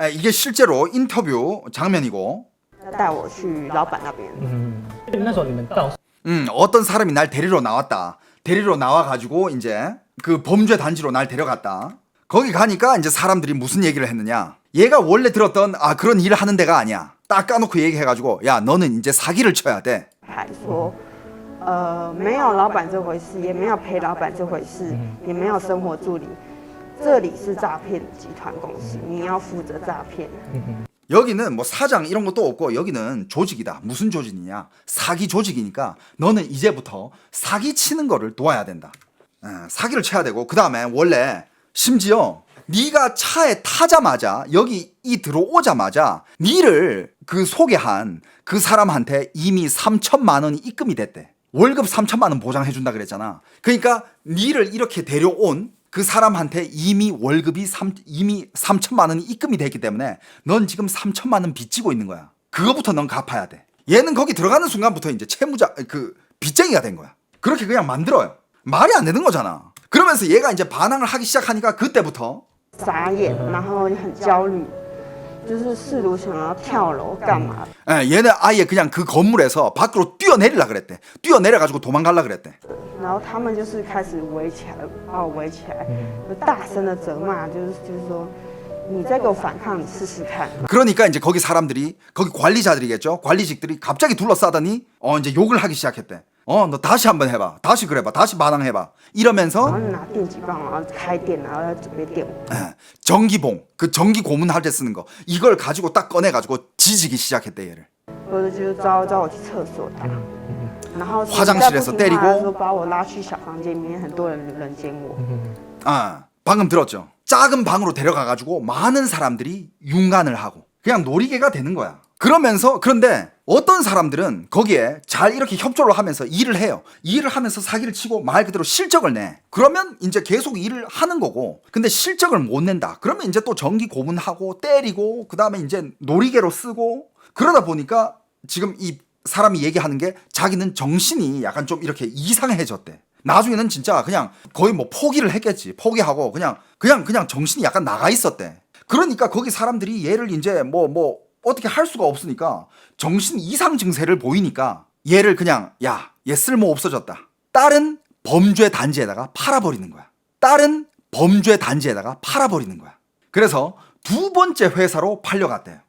이게 실제로 인터뷰 장면이고 带我去老板那边。那时候你们到 어떤 사람이 날 데리러 나왔다. 데리러 나와가지고 이제 그 범죄 단지로 날 데려갔다. 거기 가니까 이제 사람들이 무슨 얘기를 했느냐. 얘가 원래 들었던 그런 일을 하는 데가 아니야. 딱 까놓고 얘기해가지고 야 너는 이제 사기를 쳐야 돼. 还说，没有老板这回事，也没有陪老板这回事，也没有生活助理，这里是诈骗集团公司，你要负责诈骗。 여기는 뭐 사장 이런 것도 없고 여기는 조직이다. 무슨 조직이냐? 사기 조직이니까 너는 이제부터 사기 치는 거를 도와야 된다. 사기를 쳐야 되고 그 다음에 원래 심지어 네가 차에 타자마자 여기 들어오자마자 니를 그 소개한 그 사람한테 이미 3천만 원이 입금이 됐대. 월급 3천만 원 보장해준다 그랬잖아. 그러니까 니를 이렇게 데려온 그 사람한테 이미 월급이 이미 3천만 원이 입금이 됐기 때문에 넌 지금 3천만 원 빚지고 있는 거야. 그거부터 넌 갚아야 돼. 얘는 거기 들어가는 순간부터 이제 채무자 빚쟁이가 된 거야. 그렇게 그냥 만들어요. 말이 안 되는 거잖아. 그러면서 얘가 이제 반항을 하기 시작하니까 그때부터 傻眼，然后很焦虑，就是试图想要跳楼干嘛？ 얘는 아예 그냥 그 건물에서 밖으로 뛰어내리려 그랬대. 뛰어내려가지고 도망가려 그랬대. 然后他们就是开始围起来，把我围起来，就大声的责骂，就是说，你再给我反抗，你试试看。 그러니까 이제 거기 사람들이 거기 관리자들이겠죠. 관리직들이 갑자기 둘러싸더니 이제 욕을 하기 시작했대. 너 다시 한번 해봐. 다시 그래봐. 다시 반항해봐. 然后 이러면서 拿电击棒，然后开电，然后要准备电我。 전기봉, 그 전기 고문할 때 쓰는 거 이걸 가지고 딱 꺼내가지고 지지기 시작했대 얘를. 或者就是招我去厕所打，然后 화장실에서 再不听话的时 때리고 候把我拉去小房间里面，很多人轮奸我。 방금 들었죠. 작은 방으로 데려가가지고 많은 사람들이 융간을 하고 그냥 놀이개가 되는 거야. 그런데 어떤 사람들은 거기에 잘 이렇게 협조를 하면서 일을 해요. 일을 하면서 사기를 치고 말 그대로 실적을 내. 그러면 이제 계속 일을 하는 거고. 근데 실적을 못 낸다. 그러면 이제 또 전기 고문하고 때리고 그 다음에 이제 놀이개로 쓰고 그러다 보니까 지금 이 사람이 얘기하는 게 자기는 정신이 약간 좀 이렇게 이상해졌대. 나중에는 진짜 그냥 거의 뭐 포기를 했겠지. 포기하고 그냥 정신이 약간 나가 있었대. 그러니까 거기 사람들이 얘를 이제 뭐 어떻게 할 수가 없으니까 정신 이상 증세를 보이니까 얘를 그냥 얘 쓸모 없어졌다. 다른 범죄 단지에다가 팔아버리는 거야. 다른 범죄 단지에다가 팔아버리는 거야. 그래서 두 번째 회사로 팔려갔대요.